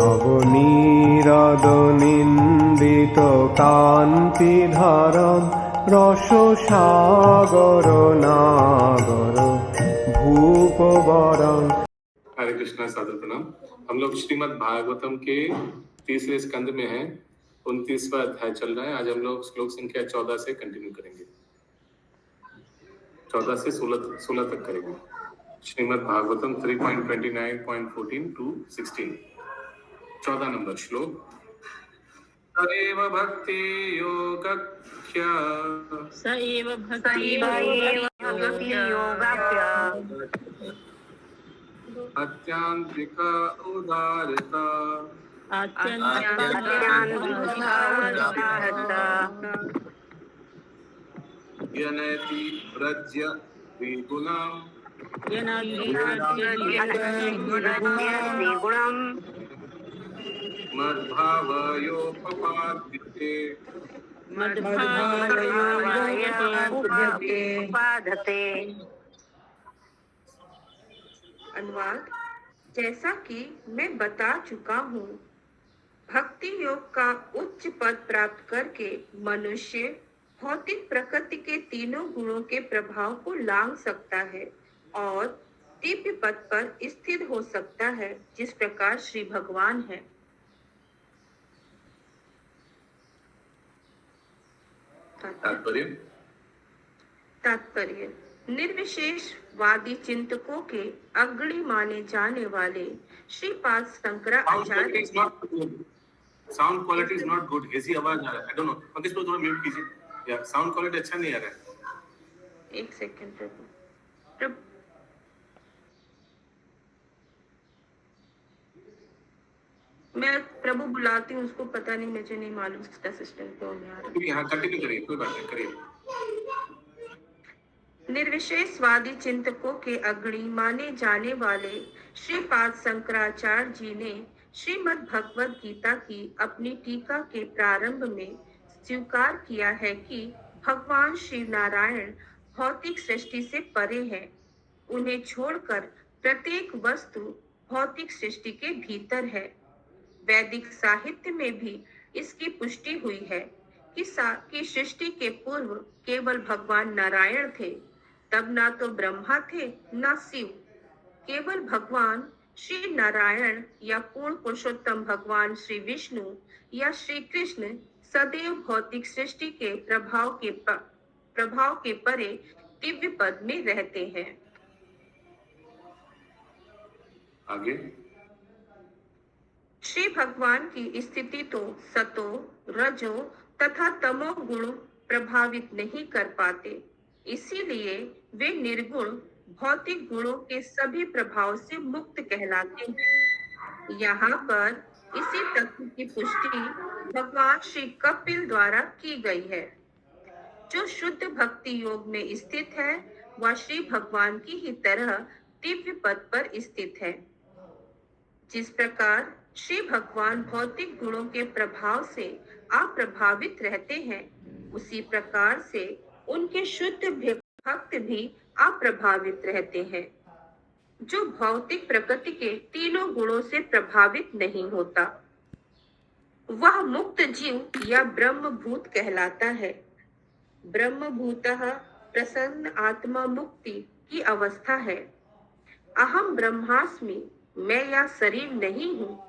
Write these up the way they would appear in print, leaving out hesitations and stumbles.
নবনীরদ-নিন্দিত কান্তিধারম রসসাগর নাগর ভূপবরং। हरे कृष्णा, सादर प्रणाम। हम लोग श्रीमद् भागवतम के तीसरे स्कंद में हैं। 29वां अध्याय चल रहा है। आज हम लोग श्लोक संख्या 14 से कंटिन्यू करेंगे। 14 से 16 तक करेंगे। श्रीमद् भागवतम 3.29.14 to 16। 14 नंबर श्लोक। सएव भक्ति योगख्या सएव भक्ति योगाभ्या अत्यांतिक उदारता यनयति व्रज्य द्विगुणम् मद्भावयोपपाद्यते अनुवाद। जैसा कि मैं बता चुका हूँ, भक्ति योग का उच्च पद प्राप्त करके मनुष्य भौतिक प्रकृति के तीनों गुणों के प्रभाव को लांघ सकता है और दिव्य पद पर स्थित हो सकता है, जिस प्रकार श्री भगवान है। तात्पर्य। निर्विशेषवादी चिंतकों के अग्रणी माने जाने वाले Shripad Shankaracharya. Sound quality is not good. ऐसी आवाज आ रहा है। I don't know. पंकज को थोड़ा म्यूट कीजिए। या साउंड क्वालिटी अच्छा नहीं आ रहा है। एक सेकंड प्रभु। मैं प्रभु बुलाती हूँ, उसको पता नहीं, मुझे नहीं मालूम इसका सिस्टम क्यों नहीं आ रहा। यहाँ कंटिन्यू करिए, कोई बात नहीं, करिए। निर्विशेषवादी चिंतकों के अग्रणी माने जाने वाले श्रीपाद शंकराचार्य जी ने श्रीमद् भगवद गीता की अपनी टीका के प्रारंभ में स्वीकार किया है कि भगवान श्री नारायण भौतिक सृष्टि से परे हैं। उन्हें छोड़कर प्रत्येक वस्तु भौतिक सृष्टि के भीतर है। वैदिक साहित्य में भी इसकी पुष्टि हुई है कि सृष्टि के पूर्व केवल भगवान नारायण थे। तब ना तो ब्रह्मा थे ना शिव। केवल भगवान श्री नारायण या पूर्ण पुरुषोत्तम भगवान श्री विष्णु या श्री कृष्ण सदैव भौतिक सृष्टि के प्रभाव के परे दिव्य पद में रहते हैं। आगे। श्री भगवान की स्थिति तो सतो, रजो तथा तमो गुण प्रभावित नहीं कर पाते, इसीलिए वे निर्गुण भौतिक गुणों के सभी प्रभाव से मुक्त कहलाते हैं। यहाँ पर इसी तत्व की पुष्टि भगवान श्री कपिल द्वारा की गई है। जो शुद्ध भक्ति योग में स्थित है, वह श्री भगवान की ही तरह दिव्य पद पर स्थित है। जिस प्रकार श्री भगवान भौतिक गुणों के प्रभाव से अप्रभावित रहते हैं, उसी प्रकार से उनके शुद्ध भक्त भी अप्रभावित रहते हैं। जो भौतिक प्रकृति के तीनों गुणों से प्रभावित नहीं होता, वह मुक्त जीव या ब्रह्मभूत कहलाता है। ब्रह्मभूतः प्रसन्न आत्मा मुक्ति की अवस्था है। अहम ब्रह्मास्मि, मैं या शरीर नहीं हूँ,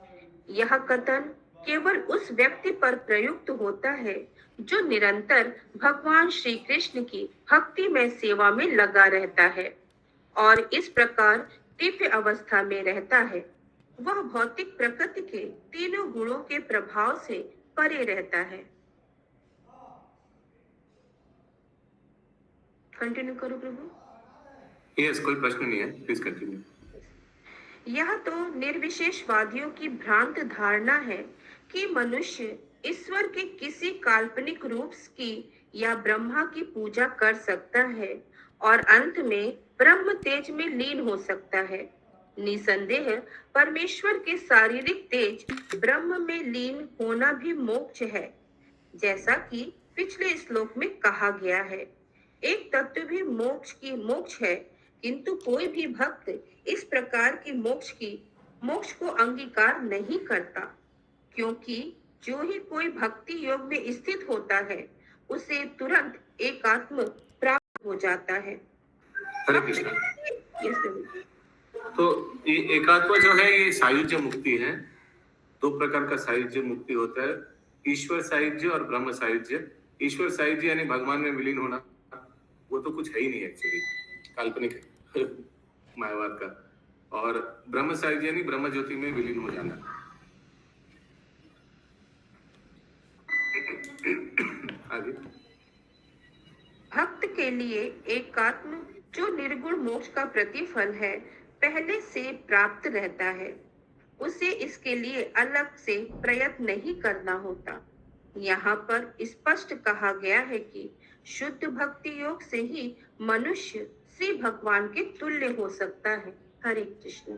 यह कथन केवल उस व्यक्ति पर प्रयुक्त होता है जो निरंतर भगवान श्री कृष्ण की भक्ति में सेवा में लगा रहता है और इस प्रकार दिव्य अवस्था में रहता है। वह भौतिक प्रकृति के तीनों गुणों के प्रभाव से परे रहता है। कंटिन्यू करो प्रभु। यस, कोई प्रश्न नहीं है, प्लीज कंटिन्यू। यह तो निर्विशेषवादियों की भ्रांत धारणा है कि मनुष्य ईश्वर के किसी काल्पनिक रूप की या ब्रह्मा की पूजा कर सकता है और अंत में ब्रह्म तेज में लीन हो सकता है। निसंदेह परमेश्वर के शारीरिक तेज ब्रह्म में लीन होना भी मोक्ष है, जैसा कि पिछले श्लोक में कहा गया है। एक तत्व भी मोक्ष है, किंतु कोई भी भक्त इस प्रकार की मोक्ष की मोक्ष को अंगीकार नहीं करता, क्योंकि जो ही कोई भक्ति योग में स्थित होता है उसे तुरंत एकात्म प्राप्त हो जाता है। हरे कृष्ण। Yes, sir. तो ये एकात्म जो है ये सायुज्य मुक्ति है। दो प्रकार का सायुज्य मुक्ति होता है, ईश्वर सायुज्य और ब्रह्म सायुज्य। ईश्वर सायुज्य यानी भगवान में विलीन होना, वो तो कुछ है ही नहीं एक्चुअली, काल्पनिक है मायावाद का। और ब्रह्म सायुज्य यानी ब्रह्म ज्योति में विलीन हो जाना। आगे भक्त के लिए एकात्म जो निर्गुण मोक्ष का प्रतिफल है पहले से प्राप्त रहता है, उसे इसके लिए अलग से प्रयत्न नहीं करना होता। यहाँ पर स्पष्ट कहा गया है कि शुद्ध भक्ति योग से ही मनुष्य श्री भगवान के तुल्य हो सकता है। हरे कृष्ण।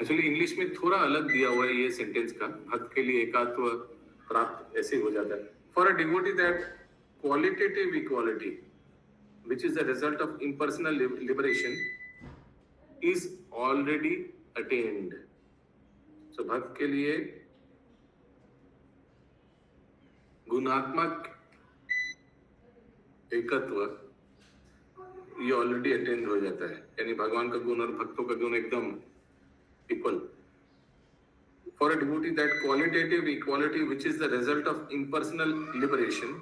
एक्चुअली इंग्लिश में थोड़ा अलग दिया हुआ है ये सेंटेंस का, भक्त के लिए एकात्व प्राप्त ऐसे हो जाता है। For a devotee that qualitative equality which is the result of impersonal liberation is already attained. So भक्त के लिए गुणात्मक एकत्व ये ऑलरेडी अटेंड हो जाता है, यानी भगवान का गुण और भक्तों का गुण एकदम equal. For a devotee, that qualitative equality which is the result of impersonal liberation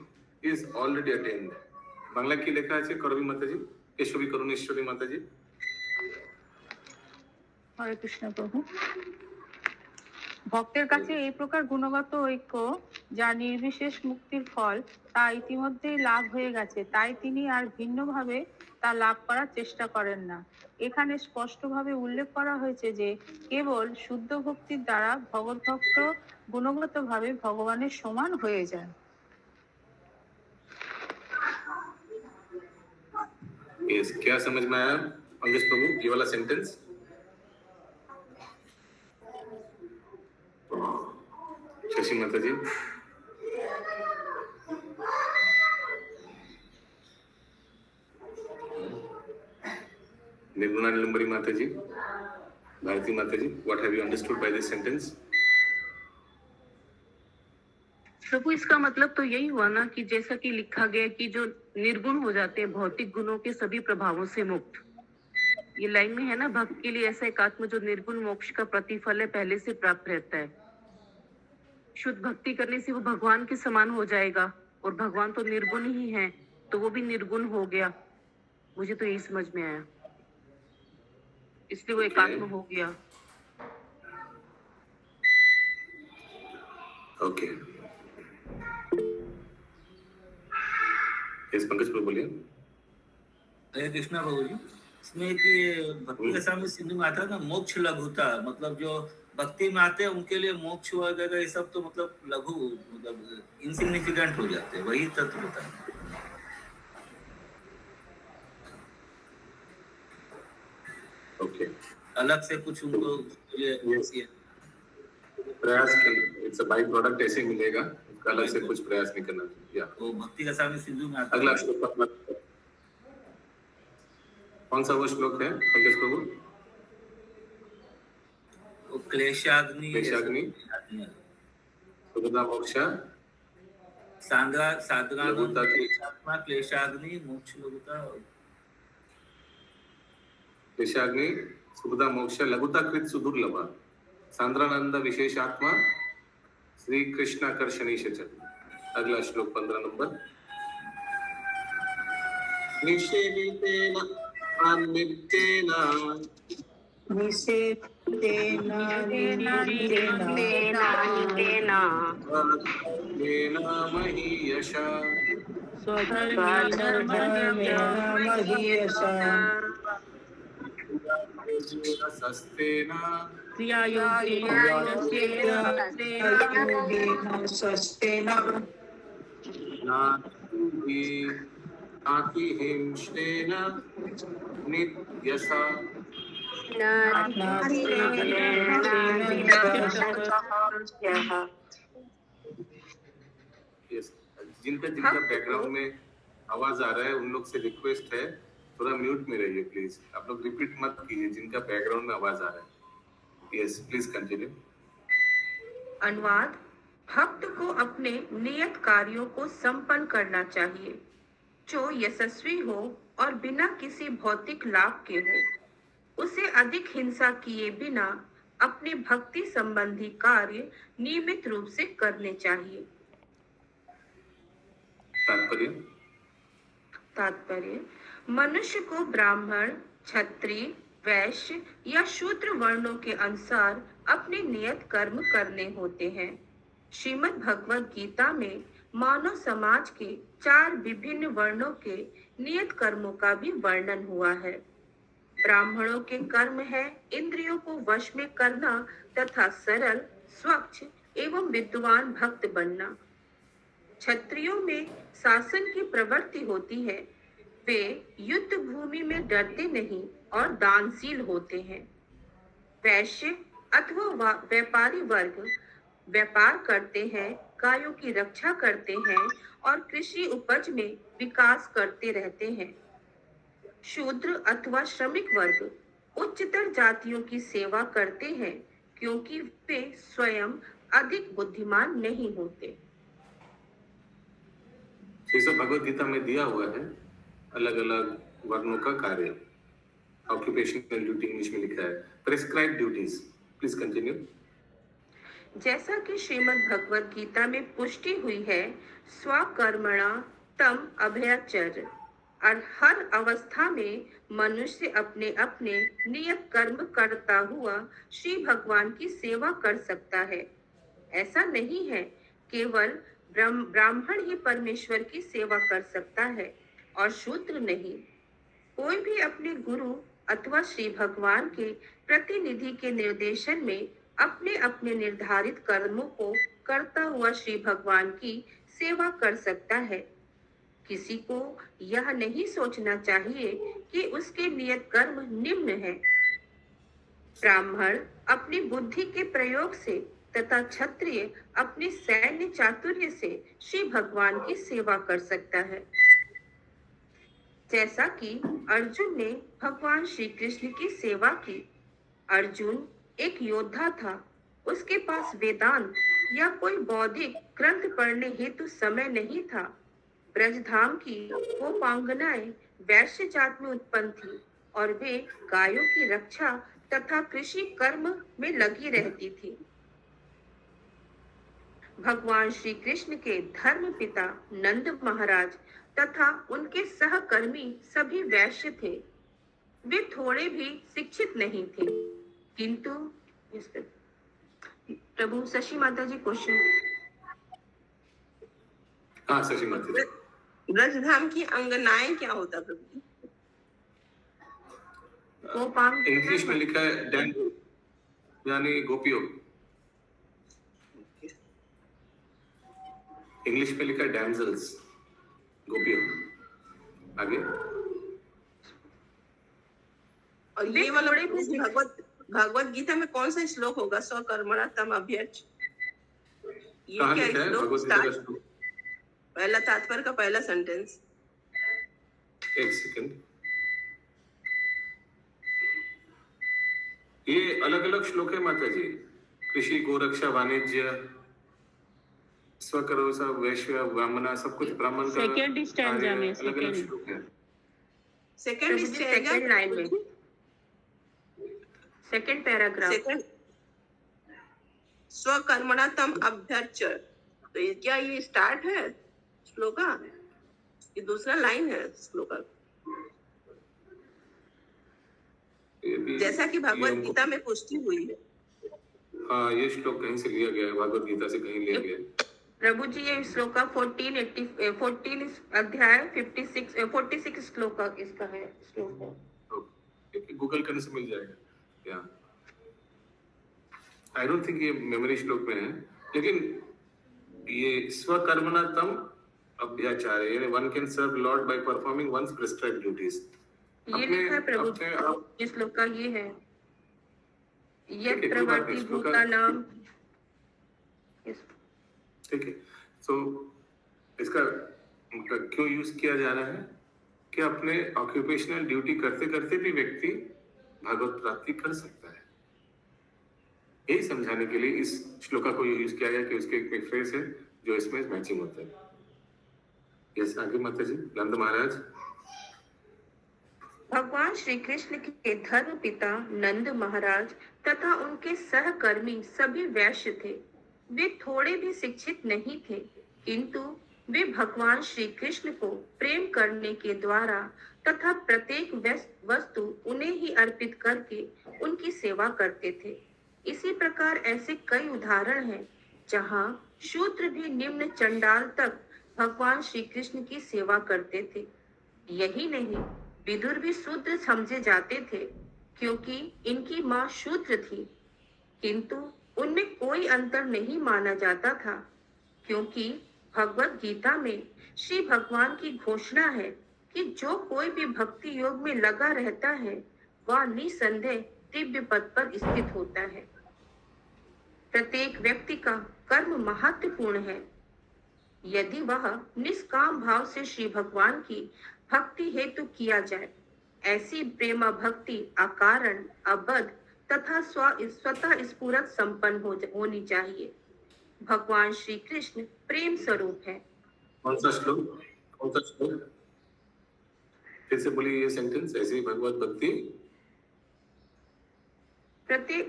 is already attained. Bangla কি লেখা আছে করবী মাতাজি, কেশবী করুণেশ্বরী মাতাজি? হরে কৃষ্ণ প্রভু। ভক্তের কাছে এই প্রকার গুণগত ঐক্য যা নির্বিশেষ মুক্তির ফল তা ইতিমধ্যেই লাভ হয়ে গেছে, তাই তিনি আর ভিন্নভাবে তা লাভ করার চেষ্টা করেন না। এখানে স্পষ্টভাবে উল্লেখ করা হয়েছে যে কেবল শুদ্ধ ভক্তির দ্বারা ভগবদ্ভক্ত গুণগতভাবে ভগবানের সমান হয়ে যায়। Yes, क्या समझ में आया पंकज प्रभु ये वाला सेंटेंस? शशि माता जी, निर्गुणा निलंबरी माता जी, भारती माता जी, what have you understood by this sentence? प्रभु इसका मतलब तो यही हुआ ना कि जैसा कि लिखा गया कि जो निर्गुण हो जाते हैं भौतिक गुणों के सभी प्रभावों से मुक्त, ये लाइन में है ना, भक्त के लिए ऐसा एकात्म जो निर्गुण मोक्ष का प्रतिफल है पहले से प्राप्त रहता है। शुद्ध भक्ति करने से वो भगवान के समान हो जाएगा, और भगवान तो निर्गुण ही है, तो वो भी निर्गुण हो गया। मुझे तो यही समझ में आया, इसलिए वो एकात्म हो गया। ओके, इस पंकज प्रभु बोलिए। हरे कृष्णा प्रभु जी, इसमें कि भक्ति के सामने सिंधु में आता है ना मोक्ष लघुता, मतलब जो भक्ति में आते हैं उनके लिए मोक्ष वगैरह ये सब तो मतलब लघु, मतलब इनसिग्निफिकेंट हो जाते हैं, वही तत्व होता है। ओके, अलग से कुछ उनको ये प्रयास इट्स अ बाई प्रोडक्ट ऐसे मिलेगा, अलग से कुछ प्रयास नहीं करना चाहिए। या तो भक्ति का सामने सिंधु में आता अगला श्लोक कौन सा वो श्लोक है पंकज प्रभु? वो क्लेशाग्नि सुगता मोक्ष साधना क्लेशाग्नि मोक्ष लघुता, क्लेशाग्नि सुगता मोक्ष लघुता कृत सुदुर्लभ सांद्रानंद विशेषात्मा श्री कृष्णाकर्षणीश। अगला श्लोक 15 नंबर। निषेवितेन अन्नित्येन महीयशा सस्तेन नातिहिंसेन नित्यसा। जिनका जिनका बैकग्राउंड में आवाज आ रहा है उन लोग से रिक्वेस्ट है थोड़ा म्यूट में रहिए प्लीज, आप लोग रिपीट मत कीजिए जिनका बैकग्राउंड में आवाज आ रहा है। Yes please continue. अनुवाद। भक्त को अपने नियत कार्यों को संपन्न करना चाहिए जो यशस्वी हो और बिना किसी भौतिक लाभ के हो। उसे अधिक हिंसा किए बिना अपने भक्ति संबंधी कार्य नियमित रूप से करने चाहिए। तात्पर्य। तात्पर्य। मनुष्य को ब्राह्मण, क्षत्रिय, वैश्य या शूद्र वर्णों के अनुसार अपने नियत कर्म करने होते हैं। श्रीमद् भगवद गीता में मानव समाज के 4 विभिन्न वर्णों के नियत कर्मों का भी वर्णन हुआ है। ब्राह्मणों के कर्म है इंद्रियों को वश में करना तथा सरल, स्वच्छ एवं विद्वान भक्त बनना। क्षत्रियों में शासन की प्रवृत्ति होती है, वे युद्ध भूमि में डरते नहीं और दानशील होते हैं। वैश्य अथवा व्यापारी वर्ग व्यापार करते हैं, गायों की रक्षा करते हैं और कृषि उपज में विकास करते रहते हैं। शूद्र अथवा श्रमिक वर्ग उच्चतर जातियों की सेवा करते हैं क्योंकि वे स्वयं अधिक बुद्धिमान नहीं होते। ये सब भगवत गीता में दिया हुआ है, अलग अलग वर्णों का कार्य। ऑक्यूपेशनल ड्यूटी इंग्लिश में लिखा है, प्रिस्क्राइब ड्यूटीज। Please continue. जैसा कि श्रीमद् भगवद गीता में पुष्टि हुई है, स्वकर्मणा तम अभयचर्य, और हर अवस्था में मनुष्य अपने अपने नियत कर्म करता हुआ श्री भगवान की सेवा कर सकता है। ऐसा नहीं है केवल ब्राह्मण ही परमेश्वर की सेवा कर सकता है और शूद्र नहीं। कोई भी अपने गुरु अथवा श्री भगवान के प्रतिनिधि के निर्देशन में अपने अपने निर्धारित कर्मों को करता हुआ श्री भगवान की सेवा कर सकता है। किसी को यह नहीं सोचना चाहिए कि उसके नियत कर्म निम्न है। ब्राह्मण अपनी बुद्धि के प्रयोग से तथा क्षत्रिय अपने सैन्य चातुर्य से श्री भगवान की सेवा कर सकता है। जैसा कि अर्जुन ने भगवान श्री कृष्ण की सेवा की। अर्जुन एक योद्धा था, उसके पास वेदांत या कोई बौद्धिक ग्रंथ पढ़ने हेतु समय नहीं था। ब्रजधाम की गोपांगनाएं वैश्य जात में उत्पन्न थी और वे गायों की रक्षा तथा कृषि कर्म में लगी रहती थी। भगवान श्री कृष्ण के धर्म पिता नंद महाराज तथा उनके सहकर्मी सभी वैश्य थे। वे थोड़े भी शिक्षित नहीं थे, किंतु प्रभु शशि माता जी क्वेश्चन। हाँ शशि माता जी। ब्रजधाम की अंगनाएं क्या होता प्रभु? गोपांग इंग्लिश में लिखा है डैम, यानी गोपियों। इंग्लिश में लिखा है डैमजल्स, गोपियों। आगे। और ये वाला भगवत गीता में कौन सा श्लोक होगा? स्वकर्मणा तम अभ्यर्च, ये कहाँ क्या लिखा है श्लोक? भगवत गीता का श्लोक? पहला तात्पर्य का पहला सेंटेंस। एक सेकंड, ये अलग अलग श्लोक है माता जी। कृषि, गोरक्षा, वाणिज्य, स्वकरो, सब वैश्य, ब्राह्मणा, सब कुछ ब्राह्मण का सेकेंड स्टैंजा में अलग अलग श्लोक है। सेकंड लाइन में, सेकंड पैराग्राफ। सेकंड स्वकर्मणा तम अभ्यर्च, तो ये क्या ये स्टार्ट है श्लोका? ये दूसरा लाइन है श्लोका। जैसा कि भगवत गीता में पुष्टि हुई है। हाँ, ये श्लोक कहीं से लिया गया है, भगवत गीता से कहीं लिया गया है। प्रभु जी ये श्लोका 14 अध्याय 46 श्लोका इसका है, श्लोक है। गूगल करने से मिल जाएगा। या आई डोंट थिंक ये मेमोरी श्लोक में है, लेकिन ये स्वकर्मणा तम अभ्याचार्य, यानी one can serve lord by performing one's prescribed duties. ये लिखा है प्रभु जी, इस श्लोक का ये है, यद प्रवर्ति भूता नाम। ठीक है, सो इसका क्यों यूज किया जा रहा है? कि अपने ऑक्यूपेशनल ड्यूटी करते करते भी व्यक्ति भगवत प्राप्ति कर सकता है। यही समझाने के लिए इस श्लोका को यूज किया गया कि उसके एक फ्रेज है जो इसमें मैचिंग होता है। यस, आगे माता जी, नंद महाराज। भगवान श्री कृष्ण के धर्म पिता नंद महाराज तथा उनके सहकर्मी सभी वैश्य थे। वे थोड़े भी शिक्षित नहीं थे, किंतु वे भगवान श्री कृष्ण को प्रेम करने के द्वारा तथा प्रत्येक वस्तु उन्हें ही अर्पित करके उनकी सेवा करते थे। इसी प्रकार ऐसे कई उदाहरण हैं जहाँ शूद्र भी निम्न चंडाल तक भगवान श्री कृष्ण की सेवा करते थे। यही नहीं, विदुर भी शूद्र समझे जाते थे क्योंकि इनकी माँ शूद्र थी, किंतु उनमें कोई अंतर नहीं माना जाता था, क्योंकि भगवत गीता में श्री भगवान की घोषणा है कि जो कोई भी भक्ति योग में लगा रहता है वह निसंदेह दिव्य पद पर स्थित होता है। प्रत्येक व्यक्ति का कर्म महत्वपूर्ण है। यदि वह निष्काम भाव से श्री भगवान की भक्ति हेतु किया जाए, ऐसी प्रेमा भक्ति अकारण, अबध तथा स्वतः स्फुरत संपन्न होनी चाहिए। भगवान श्री कृष्ण प्रेम स्वरूप है। कौन सा श्लोक? कौन सा श्लोक? फिर से बोलिए ये सेंटेंस। ऐसी भगवत भक्ति, प्रत्येक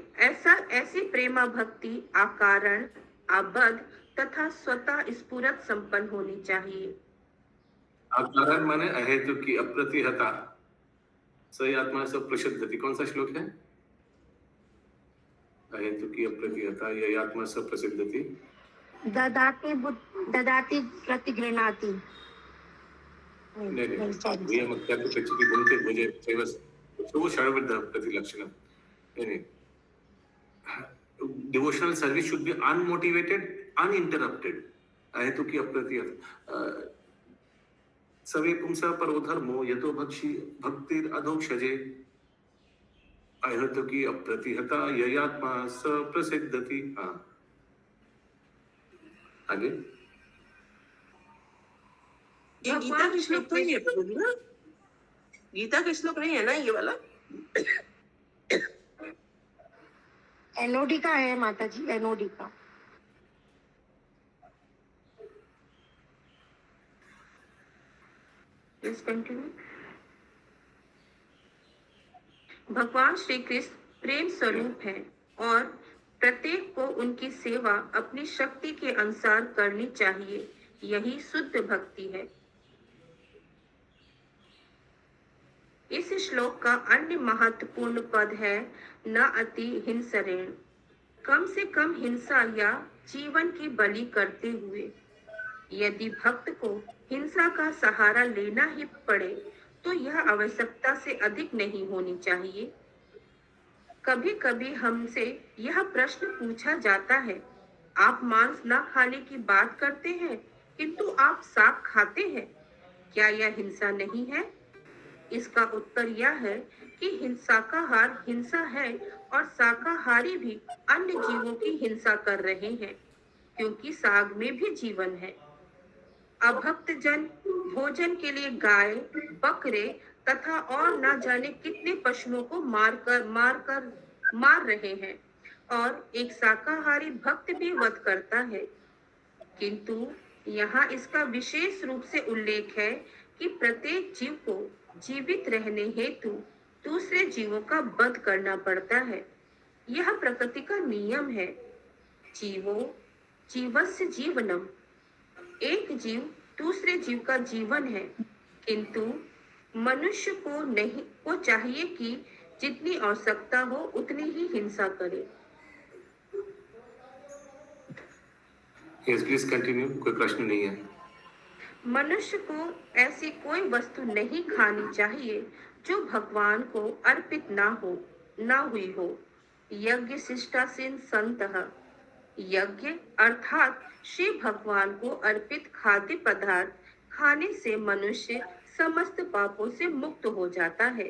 ऐसी प्रेमा भक्ति अकारण, अबध तथा स्वतः स्फुरत संपन्न होनी चाहिए। अकारण माने अहेतु की, अप्रतिहता, सही आत्मा से प्रसिद्धति। कौन सा श्लोक है? अहेतु की अप्रतिहता, यही आत्मा से प्रसिद्धति। ददाति प्रतिगृह्णाति। नहीं, भैया मत क्या प्रचिति बोलते मुझे सेवस वो शर्वद प्रतिलक्षण। नहीं, devotional service should be unmotivated, uninterrupted. अहेतु की अप्रतिहता, सवे पुंसा परोधर्मो यतो भक्तिर अधोक्षजे। अहेतु की अप्रतिहता ययात्मा स प्रसिद्धति। हाँ, आगे। ये गीता का श्लोक तो नहीं है ना? गीता का श्लोक नहीं है ना ये वाला? एनओडी का है माता जी, एनओडी का। भगवान श्री कृष्ण प्रेम स्वरूप है और प्रत्येक को उनकी सेवा अपनी शक्ति के अनुसार करनी चाहिए। यही शुद्ध भक्ति है। इस श्लोक का अन्य महत्वपूर्ण पद है न अति हिंसरेण। कम से कम हिंसा या जीवन की बलि करते हुए। यदि भक्त को हिंसा का सहारा लेना ही पड़े तो यह आवश्यकता से अधिक नहीं होनी चाहिए। कभी कभी हमसे यह प्रश्न पूछा जाता है, आप मांस न खाने की बात करते हैं किंतु आप साग खाते हैं, क्या यह हिंसा नहीं है? इसका उत्तर यह है कि शाकाहार हिंसा है और शाकाहारी भी अन्य जीवों की हिंसा कर रहे हैं, क्योंकि साग में भी जीवन है। अभक्त जन भोजन के लिए गाय, बकरे तथा और न जाने कितने पशुओं को मार रहे हैं और एक शाकाहारी भक्त भी वध करता है, किंतु यहाँ इसका विशेष रूप से उल्लेख है कि प्रत्येक जीव को जीवित रहने हेतु दूसरे जीवों का वध करना पड़ता है। यह प्रकृति का नियम है। जीवस्य जीवनम। एक जीव दूसरे जीव का जीवन है, किंतु मनुष्य को चाहिए कि जितनी आवश्यकता हो उतनी ही हिंसा करे। Yes, please continue. कोई प्रश्न नहीं है। मनुष्य को ऐसी कोई वस्तु नहीं खानी चाहिए जो भगवान को अर्पित ना हुई हो। यज्ञ शिष्टासीन संतः। यज्ञ अर्थात श्री भगवान को अर्पित खाद्य पदार्थ खाने से मनुष्य समस्त पापों से मुक्त हो जाता है।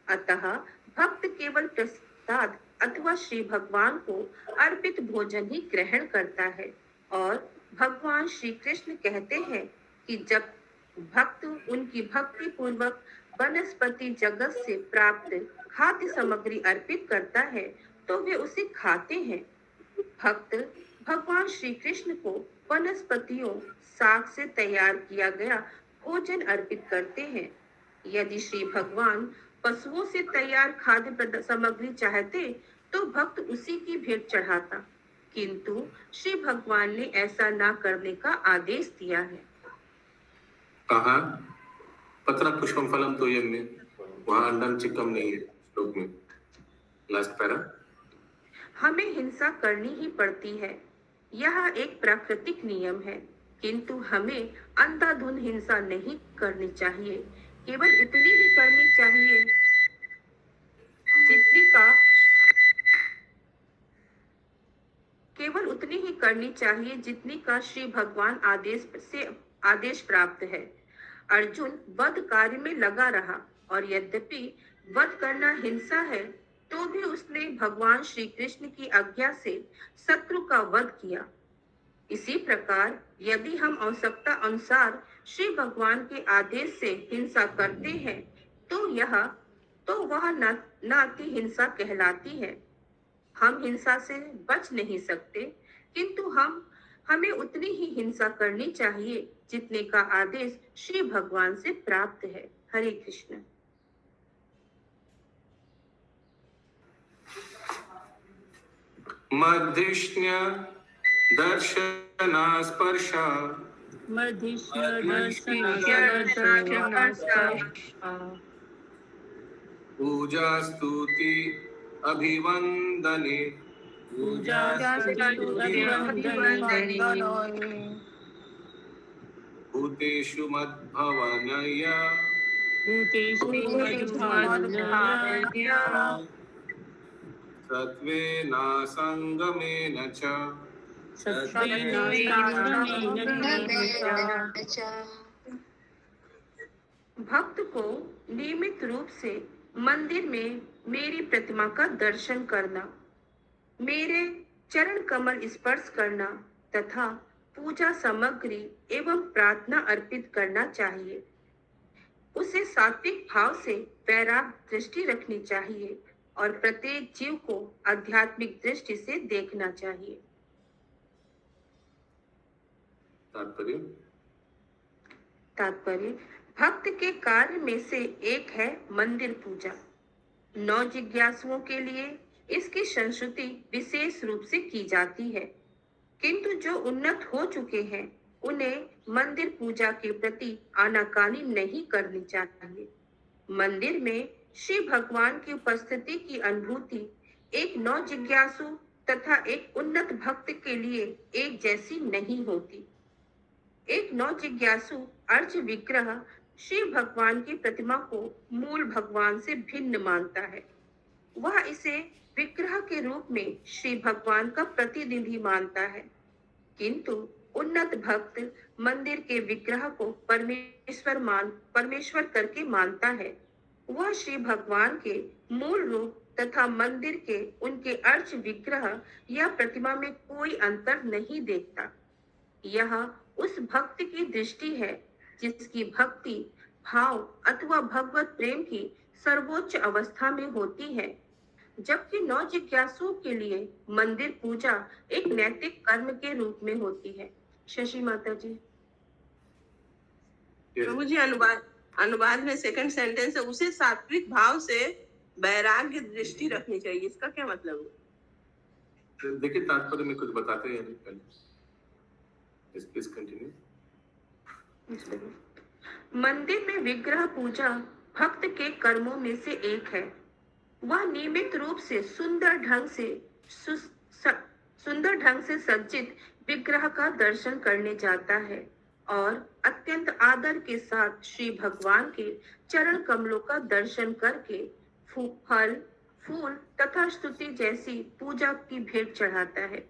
अतः भक्त केवल प्रसाद अथवा श्री भगवान को अर्पित भोजन ही ग्रहण करता है और भगवान श्री कृष्ण कहते हैं कि भक्त उनकी भक्ति पूर्वक वनस्पति जगत से प्राप्त खाद्य सामग्री अर्पित करता है तो वे उसे खाते हैं। भक्त भगवान श्री कृष्ण को वनस्पतियों साग से तैयार किया गया भोजन अर्पित करते हैं। यदि श्री भगवान पशुओं से तैयार खाद्य सामग्री चाहते तो भक्त उसी की भेंट चढ़ाता, किंतु श्री भगवान ने ऐसा ना करने का आदेश दिया है। कहा पत्र पुष्पम फलम तो ये में वहां अंडम चिकम नहीं है श्लोक में लास्ट पैरा। हमें हिंसा करनी ही पड़ती है, यह एक प्राकृतिक नियम है, किंतु हमें अंधाधुंध हिंसा नहीं करनी चाहिए। केवल उतनी ही करनी चाहिए जितनी का केवल उतनी ही करनी चाहिए जितनी का श्री भगवान आदेश प्राप्त है। अर्जुन वध कार्य में लगा रहा और यद्यपि वध करना हिंसा है तो भी उसने भगवान श्री कृष्ण की आज्ञा से शत्रु का वध किया। इसी प्रकार यदि हम आवश्यकता अनुसार श्री भगवान के आदेश से हिंसा करते हैं तो वह नाती हिंसा कहलाती है। हम हिंसा से बच नहीं सकते, किंतु हमें उतनी ही हिंसा करनी चाहिए जितने का आदेश श्री भगवान से प्राप्त है। हरे कृष्ण। मधिष्ण्य दर्शना स्पर्शा पूजा स्तुति अभिवंदने भूतेषु मद्भवनया सत्त्वेन संगमेन च भक्त को नियमित रूप से मंदिर में मेरी प्रतिमा का दर्शन करना, मेरे चरण कमल स्पर्श करना तथा पूजा सामग्री एवं प्रार्थना अर्पित करना चाहिए। उसे सात्विक भाव से वैराग दृष्टि रखनी चाहिए और प्रत्येक जीव को आध्यात्मिक दृष्टि से देखना चाहिए। तात्पर्य भक्त के कार्य में से एक है मंदिर पूजा। 9 जिज्ञासुओं के लिए इसकी संस्कृति विशेष रूप से की जाती है, किंतु जो उन्नत हो चुके हैं उन्हें मंदिर पूजा के प्रति आनाकानी नहीं करनी चाहिए। मंदिर में श्री भगवान की उपस्थिति की अनुभूति एक 9 जिज्ञासु तथा एक उन्नत भक्त के लिए एक जैसी नहीं होती। एक 9 जिज्ञासु अर्च विग्रह श्री भगवान की प्रतिमा को मूल भगवान से भिन्न मानता है। वह इसे विग्रह के रूप में श्री भगवान का प्रतिनिधि मानता है, किंतु उन्नत भक्त मंदिर के विग्रह को परमेश्वर करके मानता है। वह श्री भगवान के मूल रूप तथा मंदिर के उनके अर्च विग्रह या प्रतिमा में कोई अंतर नहीं देखता। यह उस भक्त की दृष्टि है जिसकी भक्ति भाव अथवा भगवत प्रेम की सर्वोच्च अवस्था में होती है, जबकि 9 जिज्ञासुओं के लिए मंदिर पूजा एक नैतिक कर्म के रूप में होती है। शशि माता जी। प्रभु जी, अनुवाद में सेकंड सेंटेंस है, उसे सात्विक भाव से वैराग्य दृष्टि रखनी चाहिए। इसका क्या मतलब है? देखिए तात्पर्य में कुछ बताते हैं पहले। Please continue. मंदिर में विग्रह पूजा भक्त के कर्मों में से एक है। वह नियमित रूप से सुंदर ढंग से सज्जित विग्रह का दर्शन करने जाता है और अत्यंत आदर के साथ श्री भगवान के चरण कमलों का दर्शन करके फल फूल तथा स्तुति जैसी पूजा की भेंट चढ़ाता है।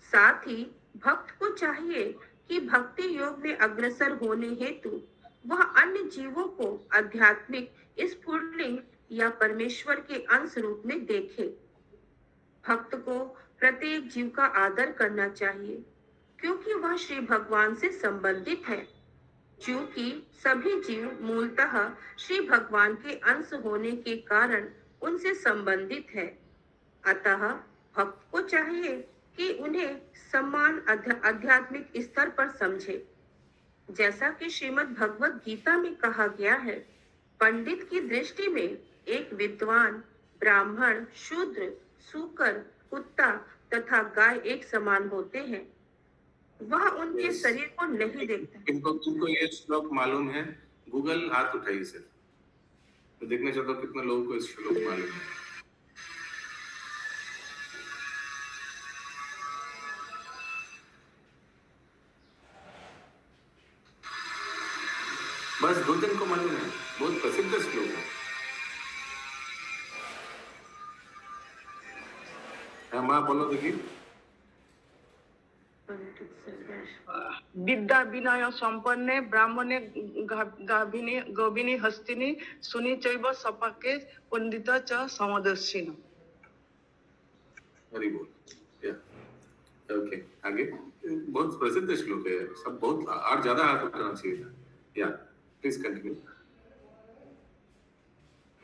साथ ही भक्त को चाहिए कि भक्ति योग में अग्रसर होने हेतु वह अन्य जीवों को आध्यात्मिक स्फुलिंग या परमेश्वर के अंश रूप में देखे। भक्त को प्रत्येक जीव का आदर करना चाहिए क्योंकि वह श्री भगवान से संबंधित है। क्योंकि सभी जीव मूलतः श्री भगवान के अंश होने के कारण उनसे संबंधित है। अतः भक्त को चाहिए कि उन्हें समान आध्यात्मिक स्तर पर समझे। जैसा कि श्रीमद् भगवत गीता में कहा गया है, पंडित की दृष्टि में एक विद्वान, ब्राह्मण, शूद्र, सूकर, कुत्ता तथा गाय एक समान होते हैं। वह उनके Yes. शरीर को नहीं देखता। इनको ये श्लोक मालूम है? गूगल हाथ उठाइए सर, तो देखना चाहता हूँ कितना लोगों को इस श्लोक मालूम है। बस 2 जन को मालूम है, बहुत प्रसिद्ध श्लोक है। हाँ माँ बोलो देखिए। विद्या विनय संपन्ने ब्राह्मणे गाभिनी हस्तिनी सुनी चैव सपाके पंडित च समदर्शिन। हरि बोल। या ओके, आगे। बहुत प्रसिद्ध श्लोक है, सब बहुत और ज्यादा हाथ उठाना चाहिए था। या प्लीज कंटिन्यू।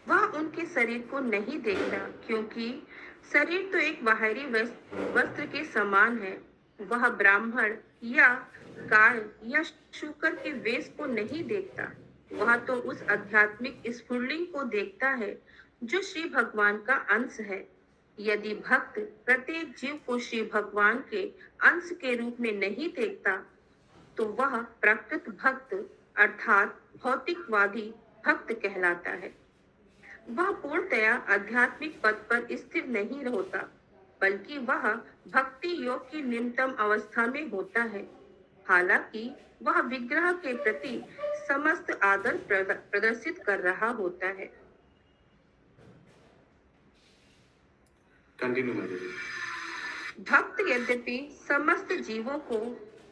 वह उनके शरीर को नहीं देखता, क्योंकि शरीर तो एक बाहरी वस्त्र के समान है। वह ब्राह्मण या गाय या शूकर के वेश को नहीं देखता, वह तो उस आध्यात्मिक स्फुलिंग को देखता है जो श्री भगवान का अंश है। यदि भक्त प्रत्येक जीव को श्री भगवान के अंश के रूप में नहीं देखता, तो वह प्रकृत भक्त अर्थात भौतिकवादी भक्त कहलाता है। वह पूर्णतया आध्यात्मिक पद पर स्थिर नहीं होता, बल्कि वह भक्ति योग की निम्नतम अवस्था में होता है। हालांकि वह विग्रह के प्रति समस्त आदर प्रदर्शित कर रहा होता है। Continue madam. भक्त यद्यपि समस्त जीवों को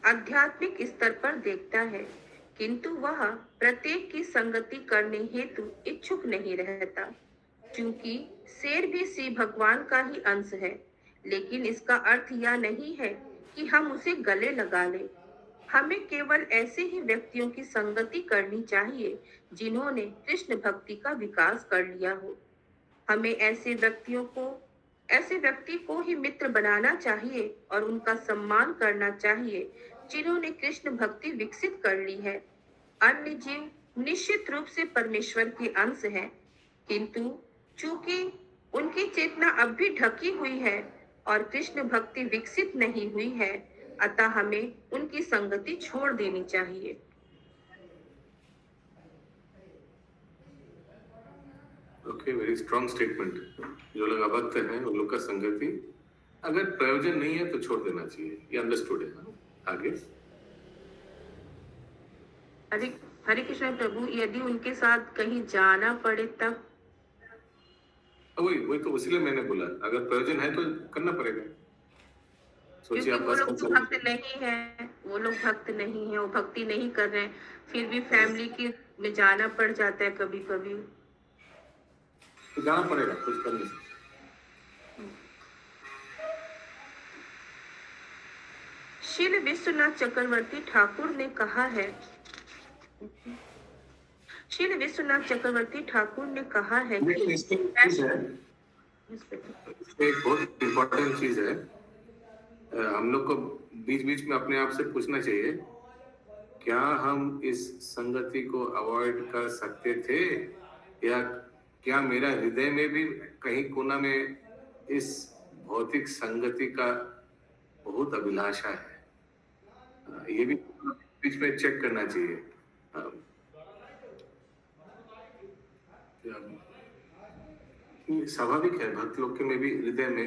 आध्यात्मिक स्तर पर देखता है, किंतु वह प्रत्येक की संगति करने हेतु इच्छुक नहीं रहता, क्योंकि शेर भी श्री भगवान का ही अंश है। लेकिन इसका अर्थ यह नहीं है कि हम उसे गले लगा लें। हमें केवल ऐसे ही व्यक्तियों की संगति करनी चाहिए जिन्होंने कृष्ण भक्ति का विकास कर लिया हो। हमें ऐसे व्यक्ति को ही मित्र बनाना चाहिए और उनका सम्मान करना चाहिए जिन्होंने कृष्ण भक्ति विकसित कर ली है। अन्य जीव निश्चित रूप से परमेश्वर के अंश हैं, किंतु चूंकि उनकी चेतना अब भी ढकी हुई है और कृष्ण भक्ति विकसित नहीं हुई है, अतः हमें उनकी संगति छोड़ देनी चाहिए। Okay, very strong statement. जो लोग अभक्त हैं उन लोग का संगति अगर प्रयोजन नहीं है तो छोड़ देना चाहिए, ये अंडरस्टूड है। आगे। हरे कृष्ण प्रभु, यदि उनके साथ कहीं जाना पड़े तब? वही तो इसलिए मैंने बोला अगर प्रयोजन है तो करना पड़ेगा। सोचिए आप वो लोग तो भक्त नहीं है, वो भक्ति नहीं कर रहे हैं, फिर भी फैमिली की में जाना पड़ जाता है कभी कभी, तो जाना पड़ेगा, कुछ कर नहीं सकते। श्रील विश्वनाथ चक्रवर्ती ठाकुर ने कहा है, श्रील विश्वनाथ चक्रवर्ती ठाकुर ने कहा है कि एक बहुत इम्पोर्टेंट चीज है, हम लोग को बीच बीच में अपने आप से पूछना चाहिए, क्या हम इस संगति को अवॉइड कर सकते थे, या क्या मेरा हृदय में भी कहीं कोना में इस भौतिक संगति का बहुत अभिलाषा है। ये भी बीच में चेक करना चाहिए। स्वाभाविक है, भक्त लोग के में भी हृदय में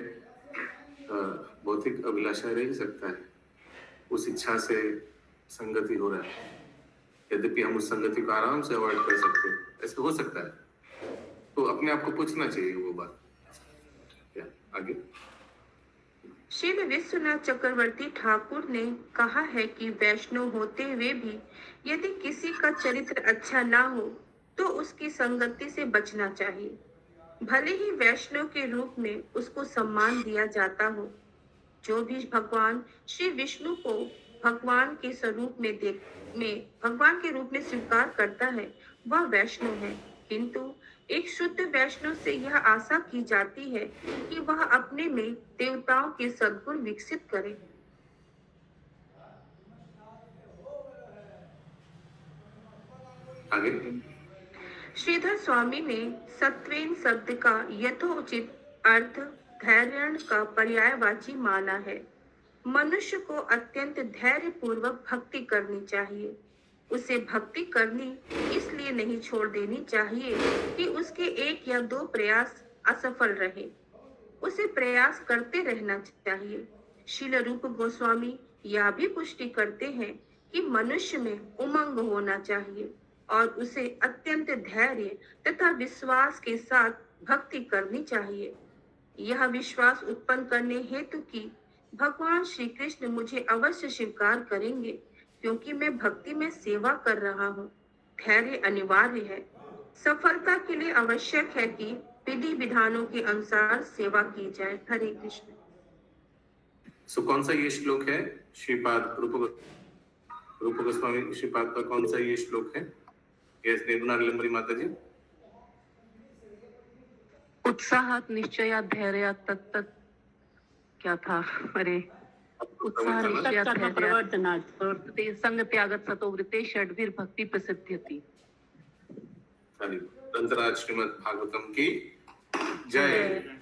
भौतिक अभिलाषा रह ही सकता है, उस इच्छा से संगति हो रहा है। यद्यपि हम उस संगति को आराम से अवॉइड कर सकते हैं, ऐसा हो सकता है, तो अपने आप को पूछना चाहिए वो बात। क्या आगे? श्री विश्वनाथ चक्रवर्ती ठाकुर ने कहा है कि वैष्णव होते हुए भी यदि किसी का चरित्र अच्छा ना हो तो उसकी संगति से बचना चाहिए, भले ही वैष्णव के रूप में उसको सम्मान दिया जाता हो। जो भी भगवान श्री विष्णु को भगवान के स्वरूप में भगवान के रूप में स्वीकार करता है वह वैष्णव है, किंतु एक शुद्ध वैष्णव से यह आशा की जाती है कि वह अपने में देवताओं के सद्गुण विकसित करे। आगे श्रीधर स्वामी ने सत्वेन शब्द का यथोचित अर्थ धैर्य का पर्यायवाची माना है। मनुष्य को अत्यंत धैर्य पूर्वक भक्ति करनी चाहिए। उसे भक्ति करनी इसलिए नहीं छोड़ देनी चाहिए कि उसके एक या दो प्रयास असफल रहे। उसे प्रयास करते रहना चाहिए। श्रील रूप गोस्वामी यह भी पुष्टि करते हैं कि मनुष्य में उमंग होना चाहिए और उसे अत्यंत धैर्य तथा विश्वास के साथ भक्ति करनी चाहिए। यह विश्वास उत्पन्न करने हेतु कि भगवान श्री कृष्ण मुझे अवश्य स्वीकार करेंगे क्योंकि मैं भक्ति में सेवा कर रहा हूँ। धैर्य अनिवार्य है। सफलता के लिए आवश्यक है कि विधि विधानों के अनुसार सेवा की जाए। हरे कृष्ण। सो कौन सा ये श्लोक है? श्रीपाद रूप गोस्वामी श्रीपाद का कौन सा ये श्लोक है? यस, निर्गुणा निलंबरी माता जी। उत्साहात निश्चयात धैर्यात तत्तत् क्या था? अरे उत्साह निश्चयात धैर्यात प्रवर्तते संग त्यागत सतोवृते षड्भिर भक्ति प्रसिद्ध्यति। धनराज श्रीमद् भागवतम की जय।